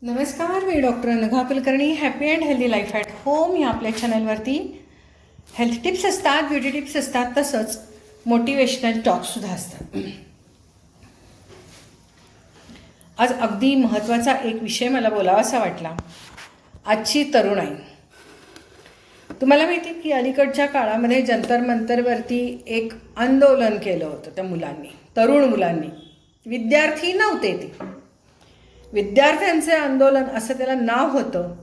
नमस्कार, मी doctor Anagha Kulkarni. Happy and healthy life at home या आपल्या चॅनलवरती हेल्थ टिप्स असतात, ब्युटी टिप्स असतात, तसंच मोटिवेशनल टॉकसुद्धा असतात. आज अगदी महत्त्वाचा एक विषय मला बोलावासा वाटला. आजची तरुणाई. तुम्हाला माहिती आहे की अलीकडच्या काळामध्ये जंतर मंतरवरती एक आंदोलन केलं होतं त्या मुलांनी, तरुण मुलांनी. विद्यार्थी नव्हते ते, विद्यार्थ्यांचे आंदोलन असं त्याला नाव होतं.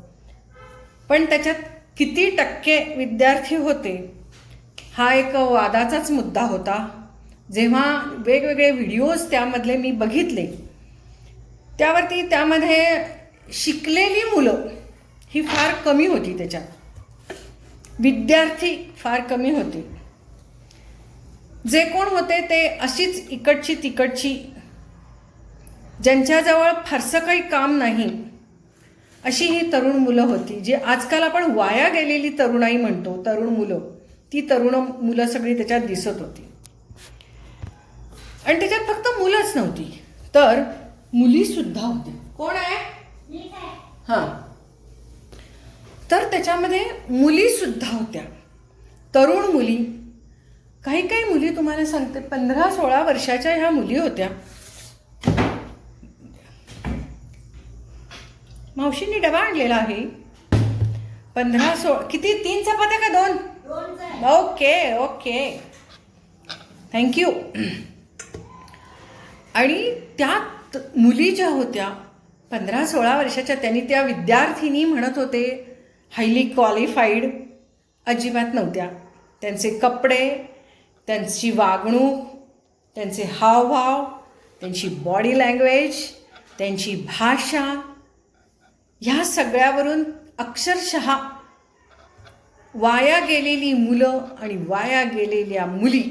पण त्याच्यात किती टक्के विद्यार्थी होते हा एक वादाचाच मुद्दा होता. जेव्हा वेगवेगळे व्हिडिओज त्यामधले मी बघितले त्यामध्ये शिकलेली मुलं ही फार कमी होती, त्याच्यात विद्यार्थी फार कमी होते. जे कोण होते ते अशीच इकडची तिकडची, ज्यांच्याजवळ फारसं काही काम नाही, अशी ही तरुण मुलं होती, जी आजकाल आपण वाया गेलेली तरुणाई म्हणतो. तरुण मुलं, ती तरुण मुलं सगळी त्याच्यात दिसत होती. आणि त्याच्यात फक्त मुलंच नव्हती तर मुलीसुद्धा होत्या. कोण आहे? हां, तर त्याच्यामध्ये मुलीसुद्धा होत्या, तरुण मुली. काही काही मुली तुम्हाला सांगते 15-16 वर्षाच्या ह्या मुली होत्या. मावशींनी डबा आणलेला आहे. 15-16 किती? 3 चपात्या का 2? Okay okay, thank you. आणि त्या मुली ज्या होत्या 15-16 वर्षाच्या, त्यांनी त्या विद्यार्थिनी म्हणत होते हायली क्वालिफाईड अजिबात नव्हत्या. त्यांचे कपडे, त्यांची वागणूक, त्यांचे हावभाव, त्यांची बॉडी लँग्वेज, त्यांची भाषा, ह्या सगळ्यावरून अक्षरशः वाया गेलेली मुलं आणि वाया गेलेल्या मुली,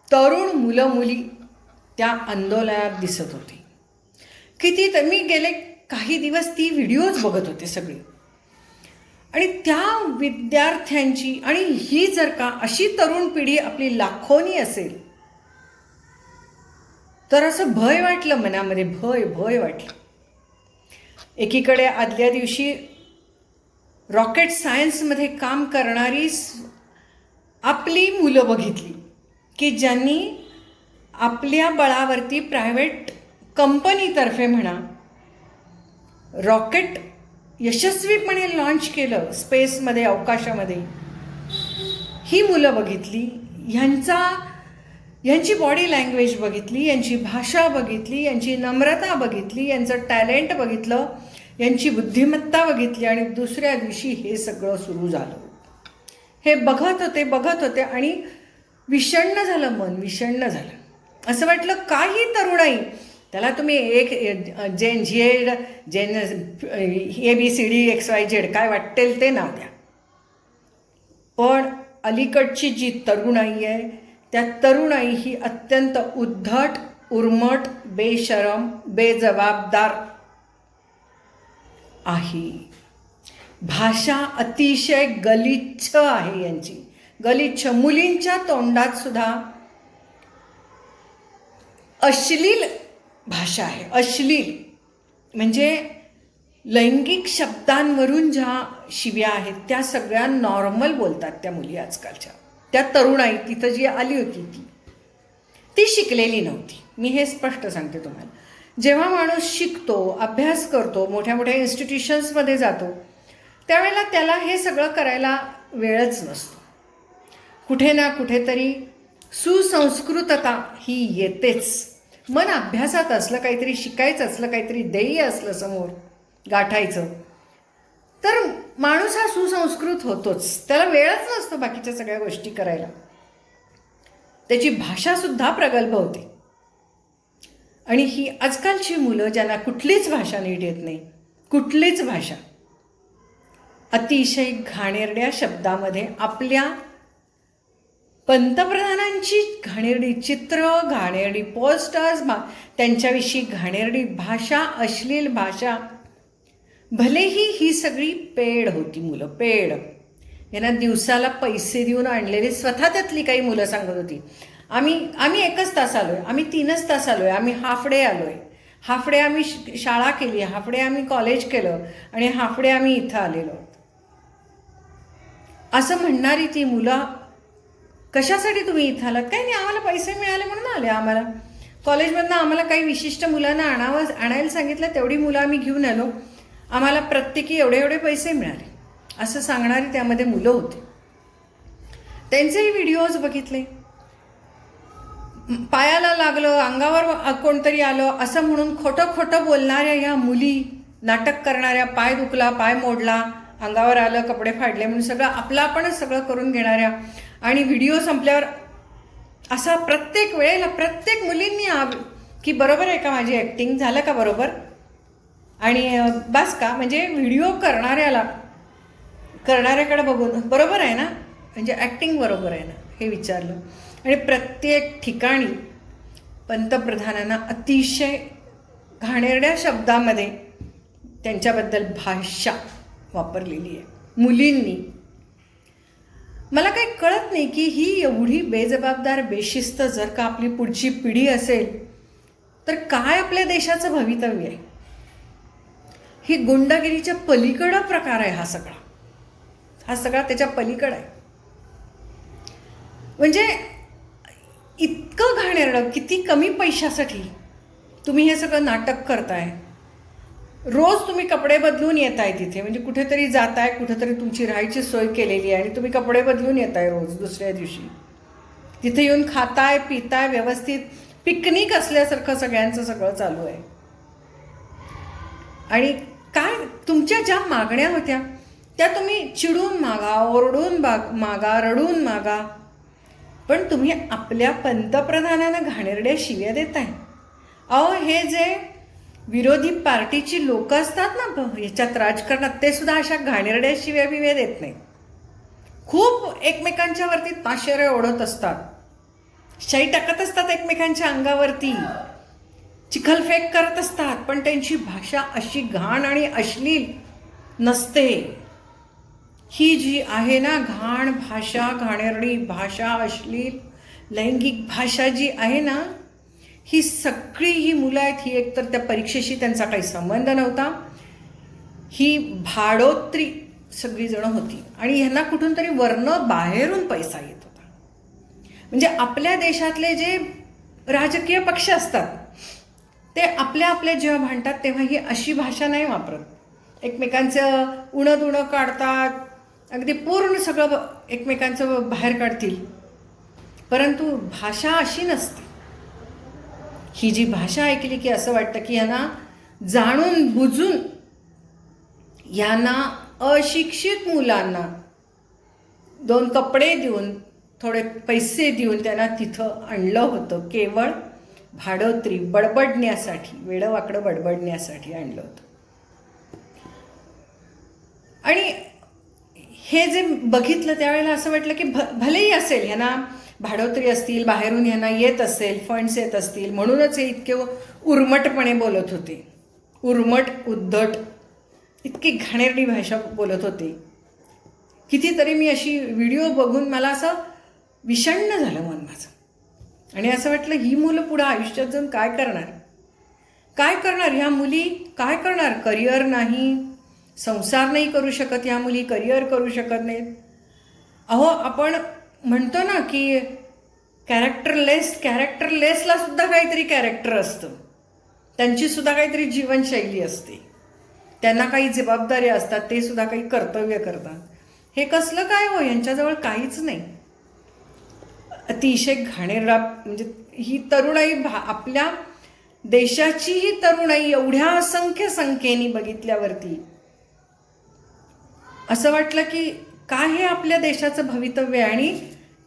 तरुण मुलं मुली त्या आंदोलनात दिसत होते. किती तर मी गेले काही दिवस ती व्हिडिओज बघत होते सगळी. आणि त्या विद्यार्थ्यांची, आणि ही जर का अशी तरुण पिढी आपली लाखोनी असेल तर असं भय वाटलं मनामध्ये, भय वाटलं. एकीकडे आदल्या दिवशी रॉकेट सायन्समध्ये काम करणारी आपली मुलं बघितली की ज्यांनी आपल्या बळावरती प्रायव्हेट कंपनीतर्फे म्हणा रॉकेट यशस्वीपणे लॉन्च केलं स्पेसमध्ये, अवकाशामध्ये. ही मुलं बघितली, यांची बॉडी लँग्वेज बघितली, यांची भाषा बघितली, यांची नम्रता बघितली, यांचं टॅलेंट बघितलं, यांची बुद्धिमत्ता बघितली. आणि दुसऱ्या दिवशी हे सगळं सुरू झालं. हे बघत होते आणि विषण्ण झालं मन, विषण्ण झालं. असं वाटलं काही तरुणाई, त्याला तुम्ही एक जेन झेड, जेन ABCD XYZ काय वाटेल ते नाव द्या, पण अलीकडची जी तरुणाई आहे त्या तरुणाई ही अत्यंत उद्धट, उर्मट, बेशरम, बेजबाबदार आहे. भाषा अतिशय गलिच्छ आहे यांची, गलिच्छ. मुलींच्या तोंडात सुद्धा अश्लील भाषा आहे. अश्लील म्हणजे लैंगिक शब्दांवरून ज्या शिव्या आहेत त्या सगळ्या नॉर्मल बोलतात त्या मुली आजकालच्या. त्या तरुणाई तिथं जी आली होती ती शिकलेली नव्हती. मी हे स्पष्ट सांगते तुम्हाला. जेव्हा माणूस शिकतो, अभ्यास करतो, मोठ्या मोठ्या इन्स्टिट्यूशन्समध्ये जातो, त्यावेळेला त्याला हे सगळं करायला वेळच नसतो. कुठे ना कुठेतरी सुसंस्कृतता ही येतेच. मन अभ्यासात असलं, काहीतरी शिकायचं असलं, काहीतरी ध्येय असलं समोर गाठायचं, तर माणूस हा सुसंस्कृत होतोच. त्याला वेळच नसतो बाकीच्या सगळ्या गोष्टी करायला. त्याची भाषासुद्धा प्रगल्भ होते. आणि ही आजकालची मुलं ज्यांना कुठलीच भाषा नीट येत नाही, कुठलीच भाषा, अतिशय घाणेरड्या शब्दामध्ये आपल्या पंतप्रधानांची घाणेरडी चित्र, घाणेरडी पोस्टर्स, त्यांच्याविषयी घाणेरडी भाषा, अश्लील भाषा. भलेही ही सगळी पेड होती मुलं, पेड. यांना दिवसाला पैसे देऊन आणलेली. स्वतः त्यातली काही मुलं सांगत होती आम्ही 1 तास आलो आहे, आम्ही 3 तास आलो आहे, आम्ही हाफ डे आलो आहे, हाफडे आम्ही शाळा केली, हाफडे आम्ही कॉलेज केलं आणि हाफडे आम्ही इथं आलेलो आहोत असं म्हणणारी ती मुलं, कशासाठी तुम्ही इथं आलात? काही नाही, आम्हाला पैसे मिळाले म्हणून आले. आम्हाला कॉलेजमधनं आम्हाला काही विशिष्ट मुलांना आणायला सांगितलं, तेवढी मुलं आम्ही घेऊन आलो, आम्हाला प्रत्येकी एवढे एवढे पैसे मिळाले असं सांगणारी त्यामध्ये मुलं होती. त्यांचेही व्हिडिओज बघितले. पायाला लागलं, अंगावर कोणतरी आलं असं म्हणून खोटं खोटं बोलणाऱ्या ह्या मुली, नाटक करणाऱ्या, पाय दुखला, पाय मोडला, अंगावर आलं, कपडे फाडले म्हणून सगळं आपलं आपणच सगळं करून घेणाऱ्या, आणि व्हिडिओ संपल्यावर असा प्रत्येक वेळेला प्रत्येक मुलींनी की बरोबर आहे का माझी ॲक्टिंग, झालं का बरोबर, आणि बस का, म्हणजे व्हिडिओ करणाऱ्याकडे बघून बरोबर आहे ना, म्हणजे ॲक्टिंग बरोबर आहे ना हे विचारलं. आणि प्रत्येक ठिकाणी पंतप्रधानांना अतिशय घाणेरड्या शब्दामध्ये त्यांच्याबद्दल भाषा वापरलेली आहे मुलींनी. मला काही कळत नाही की ही एवढी बेजबाबदार, बेशिस्त जर का आपली पुढची पिढी असेल तर काय आपल्या देशाचं भवितव्य आहे. ही गुंडगिरीच्या पलीकडं प्रकार आहे हा सगळा त्याच्या पलीकडं आहे. म्हणजे इतकं घाणेरडं, किती कमी पैशासाठी तुम्ही हे सगळं नाटक करताय. रोज तुम्ही कपडे बदलून येताय तिथे, म्हणजे कुठेतरी जाताय, कुठेतरी तुमची राहायची सोय केलेली आहे आणि तुम्ही कपडे बदलून येताय रोज दुसऱ्या दिवशी. तिथे येऊन खाताय, पिताय, व्यवस्थित पिकनिक असल्यासारखं सगळ्यांचं सगळं चालू आहे. आणि काय तुमच्या ज्या मागण्या होत्या त्या तुम्ही चिडून मागा, ओरडून मागा, रडून मागा, पण तुम्ही आपल्या पंतप्रधानांना घाणेरड्या शिव्या देताय. अहो, हे जे विरोधी पार्टीची लोक असतात ना याच्यात राजकारणात, ते सुद्धा अशा घाणेरड्या शिव्या बिव्या देत नाहीत. खूप एकमेकांच्या वरती ताशेरे ओढत असतात, शाई टाकत असतात एकमेकांच्या अंगावरती, चिखलफेक करत असतात, पण त्यांची भाषा अशी घाण आणि अश्लील नसते. ही जी आहे ना घाण भाषा, घाणेरडी भाषा, अश्लील लैंगिक भाषा जी आहे ना, ही सगळी ही मुलं आहेत, ही एकतर त्या परीक्षेशी त्यांचा काही संबंध नव्हता, ही भाडोत्री सगळीजणं होती आणि ह्यांना कुठून तरी वरनं बाहेरून पैसा येत होता. म्हणजे आपल्या देशातले जे राजकीय पक्ष असतात ते आपल्या जेव्हा भांडतात तेव्हा ही अशी भाषा नाही वापरत. एकमेकांचं उणं काढतात, अगदी पूर्ण सगळं एकमेकांचं बाहेर काढतील, परंतु भाषा अशी नसते. ही जी भाषा ऐकली की असं वाटतं की यांना जाणून बुजून, यांना अशिक्षित मुलांना 2 कपडे देऊन, थोडे पैसे देऊन त्यांना तिथं आणलं होतं, केवळ भाडोत्री बडबडण्यासाठी, वेडंवाकडं बडबडण्यासाठी आणलं होतं. आणि हे जे बघितलं त्यावेळेला असं वाटलं की भलेही असेल, ह्यांना भाडोत्री असतील, बाहेरून ह्यांना येत असेल, फंड्स येत असतील, म्हणूनच हे इतके उर्मटपणे बोलत होते, उर्मट उद्धट इतकी घाणेरडी भाषा बोलत होते. कितीतरी मी अशी व्हिडिओ बघून मला असं विषण्ण झालं मन माझं, आणि असं वाटलं ही मुलं पुढं आयुष्यात जाऊन काय करणार ह्या मुली, काय करणार? करिअर नाही, संसार नाही करू शकत ह्या मुली, करिअर करू शकत नाहीत. अहो, आपण म्हणतो ना की कॅरेक्टरलेसला सुद्धा काहीतरी कॅरेक्टर असतं, त्यांची सुद्धा काहीतरी जीवनशैली असते, त्यांना काही जबाबदाऱ्या असतात, ते सुद्धा काही कर्तव्य करतात. हे कसलं काय हो, यांच्याजवळ काहीच नाही. अतिशय घाणेरडा, म्हणजे ही तरुणाई, आपल्या देशाची ही तरुणाई एवढ्या असंख्य संख्येने बघितल्यावरती असं वाटलं की काय हे आपल्या देशाचं भवितव्य आहे आणि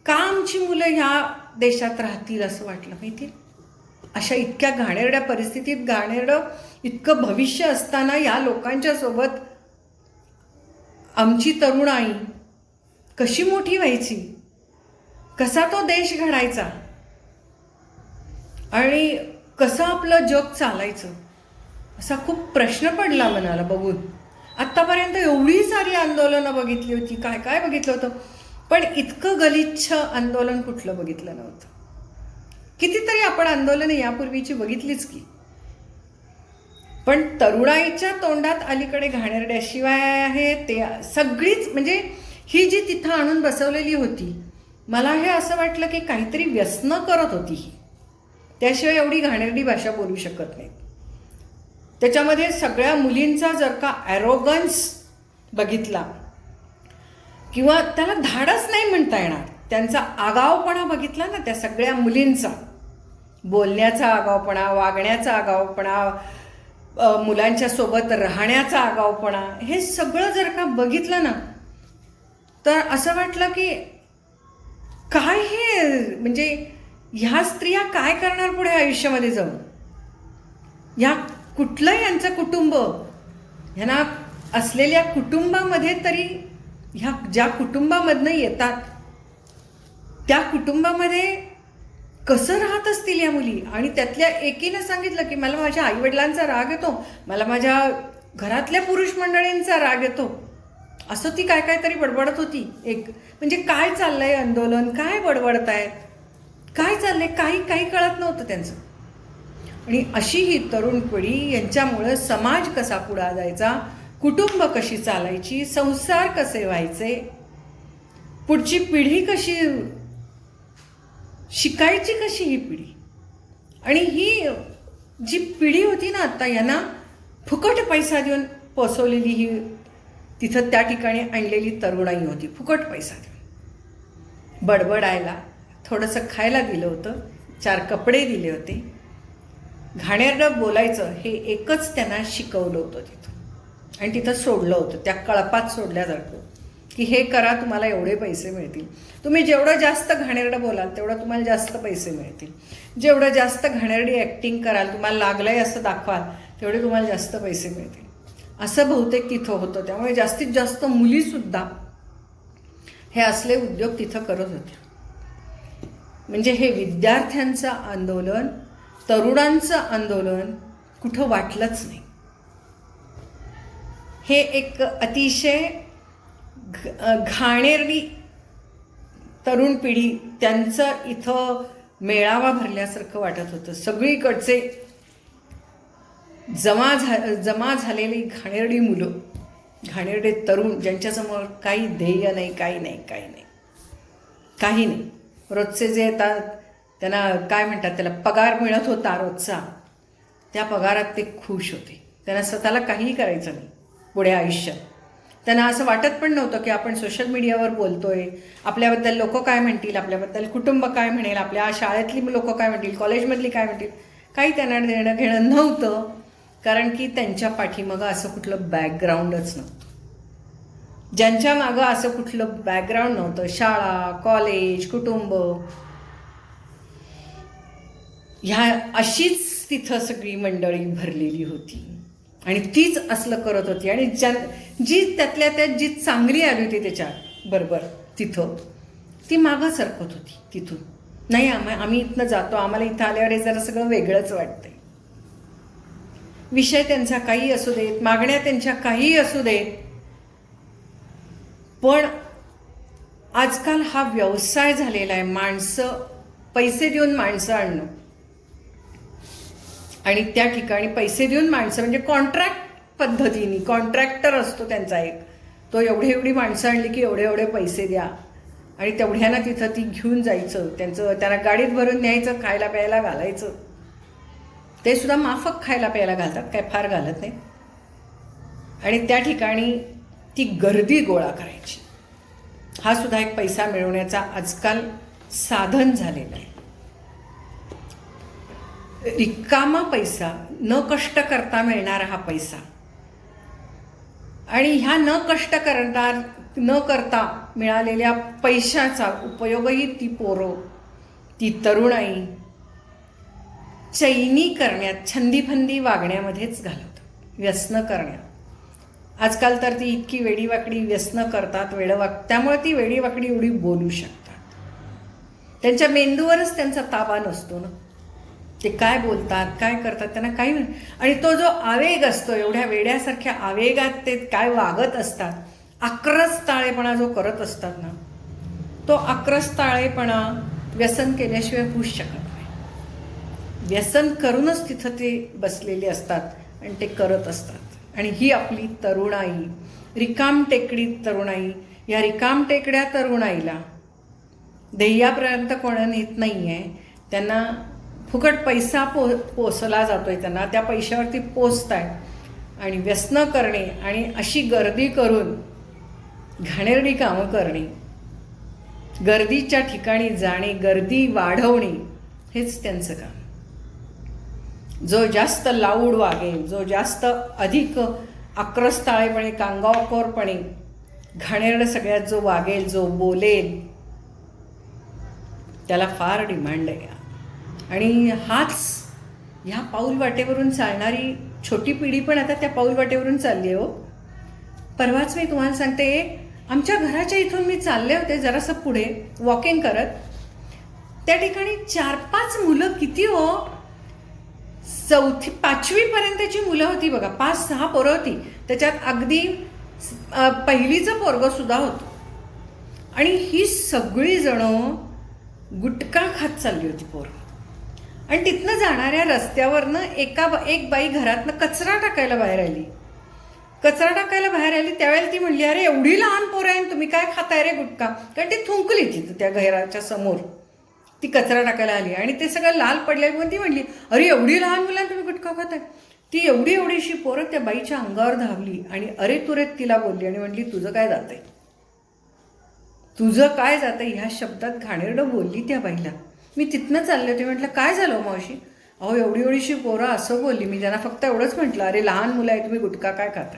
का आमची मुलं ह्या देशात राहतील असं वाटलं माहिती. अशा इतक्या घाणेरड्या परिस्थितीत, घाणेरडं इतकं भविष्य असताना या लोकांच्या सोबत आमची तरुणाई कशी मोठी व्हायची, कसा तो देश घडायचा आणि कसं आपलं जग चालायचं, असा खूप प्रश्न पडला मनाला बघून. आत्तापर्यंत एवढी सारी आंदोलनं बघितली होती, काय काय बघितलं होतं, पण इतकं गलिच्छ आंदोलन कुठलं बघितलं नव्हतं. कितीतरी आपण आंदोलनं यापूर्वीची बघितलीच की, पण तरुणाईच्या तोंडात अलीकडे घाणेरड्याशिवाय आहे ते सगळीच, म्हणजे ही जी तिथं आणून बसवलेली होती, मला हे असं वाटलं की काहीतरी व्यसनं करत होती ही, त्याशिवाय एवढी घाणेरडी भाषा बोलू शकत नाही. त्याच्यामध्ये सगळ्या मुलींचा जर का ॲरोगन्स बघितला किंवा त्याला धाडस नाही म्हणता येणार, त्यांचा आगाऊपणा बघितला ना, त्या सगळ्या मुलींचा बोलण्याचा आगाऊपणा, वागण्याचा आगाऊपणा, मुलांच्या सोबत राहण्याचा आगाऊपणा, हे सगळं जर का बघितलं ना, तर असं वाटलं की काय हे, म्हणजे ह्या स्त्रिया काय करणार पुढे आयुष्यामध्ये जाऊन. ह्या कुठलं यांचं कुटुंब, ह्यांना असलेल्या कुटुंबामध्ये तरी, ह्या ज्या कुटुंबामधनं येतात त्या कुटुंबामध्ये कसं राहत असतील या मुली. आणि त्यातल्या एकीनं सांगितलं की मला माझ्या आईवडिलांचा राग येतो, मला माझ्या घरातल्या पुरुष मंडळींचा राग येतो, असं ती काय काहीतरी बडबडत होती. एक म्हणजे काय चाललंय आंदोलन, काय बडबडतायत, काय चाललंय, काही कळत नव्हतं त्यांचं. आणि अशी ही तरुण पिढी, यांच्यामुळं समाज कसा पुढे जायचा, कुटुंब कशी चालायची, संसार कसे व्हायचे, पुढची पिढी कशी शिकायची, कशी ही पिढी. आणि ही जी पिढी होती ना आता, यांना फुकट पैसा देऊन पोचवलेली ही तिथं त्या ठिकाणी आणलेली तरुणाई होती. फुकट पैसा देऊन बडबडायला, थोडंसं खायला दिलं होतं, 4 कपडे दिले होते, घाणेरडं बोलायचं हे एकच त्यांना शिकवलं होतं तिथं. आणि तिथं सोडलं होतं, त्या कळपात सोडल्यासारखं की हे करा, तुम्हाला एवढे पैसे मिळतील. तुम्ही जेवढं जास्त घाणेरडं बोलाल तेवढं तुम्हाला जास्त पैसे मिळतील. जेवढं जास्त घाणेरडी ॲक्टिंग कराल, तुम्हाला लागलंय असं दाखवाल, तेवढे तुम्हाला जास्त पैसे मिळतील. असं बहुतेक तिथं होतं. त्यामुळे जास्तीत जास्त मुलीसुद्धा हे असले उद्योग तिथं करत होत्या. म्हणजे हे विद्यार्थ्यांचं आंदोलन, तरुणांचं आंदोलन कुठं वाटलंच नाही. हे एक अतिशय घाणेरडी तरुण पिढी, त्यांचं इथं मेळावा भरल्यासारखं वाटत होतं. सगळीकडचे जमा झालेली घाणेरडी मुलं, घाणेरडे तरुण, ज्यांच्यासमोर काही ध्येय नाही, काही नाही. रोजचे जे येतात त्यांना काय म्हणतात, त्याला पगार मिळत होता रोजचा, त्या पगारात ते खुश होते. त्यांना स्वतःला काहीही करायचं नाही पुढे आयुष्यात. त्यांना असं वाटत पण नव्हतं की आपण सोशल मीडियावर बोलतोय, आपल्याबद्दल लोक काय म्हणतील, आपल्याबद्दल कुटुंब काय म्हणेल, आपल्या शाळेतली लोक काय म्हणतील, कॉलेजमधली काय म्हणतील. काही त्यांना देणं घेणं नव्हतं, कारण की त्यांच्या पाठीमागं असं कुठलं बॅकग्राऊंडच नव्हतं. ज्यांच्या मागं असं कुठलं बॅकग्राऊंड नव्हतं, शाळा, कॉलेज, कुटुंब, ह्या अशीच तिथं सगळी मंडळी भरलेली होती. आणि तीच असलं करत होती. आणि जी त्यातल्या त्यात जी चांगली आली होती त्याच्या बरोबर तिथं, ती मागं सरकत होती तिथून. नाही, आम्ही इथनं जातो, आम्हाला इथं आल्यावर हे जरा सगळं वेगळंच वाटतंय. विषय त्यांचा काही असू देत, मागण्या त्यांच्या काही असू देत, पण आजकाल हा व्यवसाय झालेला आहे. माणसं, पैसे देऊन माणसं आणणं, आणि त्या ठिकाणी पैसे देऊन माणसं म्हणजे कॉन्ट्रॅक्ट पद्धतीने, कॉन्ट्रॅक्टर असतो त्यांचा एक, तो एवढी माणसं आणली की एवढे पैसे द्या, आणि तेवढ्यानं तिथं ती घेऊन जायचं. त्यांना गाडीत भरून न्यायचं, खायला प्यायला घालायचं. ते सुद्धा माफक खायला प्यायला घालतात, काय फार घालत नाही. आणि त्या ठिकाणी ती गर्दी गोळा करायची. हा सुद्धा एक पैसा मिळवण्याचा आजकाल साधन झालेलं आहे. रिकामा पैसा, न कष्ट करता मिळणारा हा पैसा, आणि ह्या न करता मिळालेल्या पैशाचा उपयोगही ती पोरं, ती तरुणाई चैनी करण्यात, छंदीफंदी वागण्यामध्येच घालवतात, व्यसनं करण्यात. आजकाल तर ती इतकी वेडीवाकडी व्यसनं करतात, त्यामुळे ती वेडीवाकडी एवढी बोलू शकतात. त्यांच्या मेंदूवरच त्यांचा ताबा नसतो ना, ते काय बोलतात, काय करतात, त्यांना काही. आणि तो जो आवेग असतो, एवढ्या वेड्यासारख्या आवेगात ते काय वागत असतात, आक्रस्ताळेपणा जो करत असतात ना, तो आक्रस्ताळेपणा व्यसन केल्याशिवाय होऊच शकत नाही. व्यसन करूनच तिथं ते बसलेले असतात आणि ते करत असतात. आणि ही आपली तरुणाई, रिकामटेकडी तरुणाई, या रिकामटेकड्या तरुणाईला ध्येयापर्यंत कोणा नेत नाही आहे. त्यांना फुकट पैसा पोचला जातो आहे, त्यांना त्या पैशावरती पोचत आहेत आणि व्यसनं करणे आणि अशी गर्दी करून घाणेरडी कामं करणे, गर्दीच्या ठिकाणी जाणे, गर्दी वाढवणे, हेच त्यांचं काम. जो जास्त लाऊड वागेल, जो जास्त अधिक आक्रस्ताळेपणे, कांगावखोरपणे, घाणेरडं सगळ्यात जो वागेल, जो बोलेल, त्याला फार डिमांड आहे. आणि हाच ह्या पाऊलवाटेवरून चालणारी छोटी पिढी पण आता त्या पाऊलवाटेवरून चालली आहे. हो, परवाच मी तुम्हाला सांगते, आमच्या घराच्या इथून मी चालले होते जरासं पुढे वॉकिंग करत. त्या ठिकाणी 4-5 मुलं, किती हो, 4-5वीपर्यंतची मुलं होती बघा. 5-6 पोरं होती, त्याच्यात अगदी पहिलीचं पोरगं सुद्धा होतं. आणि ही सगळी जणं गुटखा खात चालली होती पोरं. आणि तिथनं जाणाऱ्या रस्त्यावरनं एक बाई घरातनं कचरा टाकायला बाहेर आली. त्यावेळेला ती म्हणली, अरे एवढी लहान पोरं आहे, तुम्ही काय खाताय रे गुटखा? कारण ती थुंकली तिथं त्या घराच्या समोर. ती कचरा टाकायला आली आणि ते सगळं लाल पडलेलं, पण ती म्हणली, अरे एवढी लहान मुलांना तुम्ही गुटखा खाताय? ती एवढीशी पोरं त्या बाईच्या अंगावर धावली आणि अरे तुरेत तिला बोलली आणि म्हणली, तुझं काय जातंय? ह्या शब्दात घाणेरडं बोलली त्या बाईला. मी तिथनं चालले होते. म्हटलं, काय झालं मावशी? अहो एवढीशी पोरं असं बोलली. मी त्यांना फक्त एवढंच म्हटलं, अरे लहान मुलं आहे, तुम्ही गुटखा काय खाता?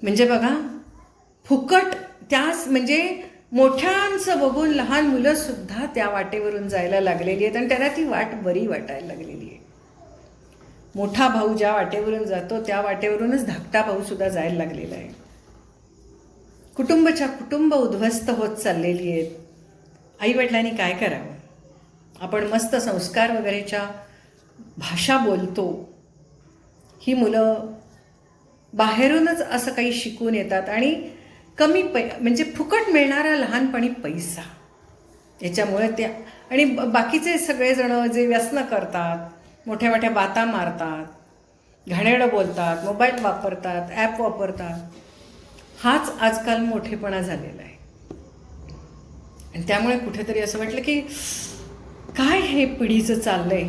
म्हणजे बघा, फुकट त्याच म्हणजे मोठ्यांचं बघून लहान मुलं सुद्धा त्या वाटेवरून जायला लागलेली आहेत आणि त्यांना ती वाट बरी वाटायला लागलेली आहे. मोठा भाऊ ज्या वाटेवरून जातो त्या वाटेवरूनच धाकटा भाऊ सुद्धा जायला लागलेला आहे. कुटुंब उद्ध्वस्त होत चाललेली आहेत. आईवडिलांनी काय करावं? आपण मस्त संस्कार वगैरेच्या भाषा बोलतो. ही मुलं बाहेरूनच असं काही शिकून येतात आणि कमी म्हणजे फुकट मिळणारा लहानपणी पैसा, याच्यामुळे त्या आणि बाकीचे सगळेजणं जे व्यसनं करतात, मोठ्या मोठ्या बाता मारतात, घाणेरडं बोलतात, मोबाईल वापरतात, ॲप वापरतात, हाच आजकाल मोठेपणा झालेला आहे. आणि त्यामुळे कुठेतरी असं वाटलं की काय हे पिढीचं चाललंय.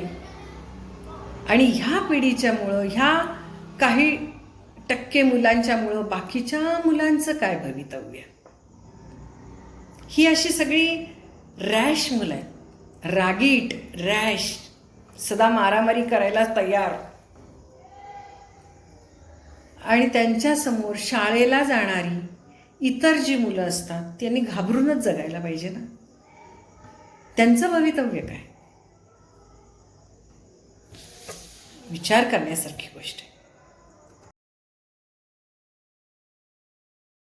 आणि ह्या पिढीच्यामुळं, ह्या काही टक्के मुलांच्यामुळं बाकीच्या मुलांचं काय भवितव्य? ही अशी सगळी रॅश मुलं आहेत, रागीट, रॅश, सदा मारामारी करायला तयार. आणि त्यांच्यासमोर शाळेला जाणारी इतर जी मुलं असतात त्यांनी घाबरूनच जगायला पाहिजे ना. त्यांचं भवितव्य काय? विचार करण्यासारखी गोष्ट आहे.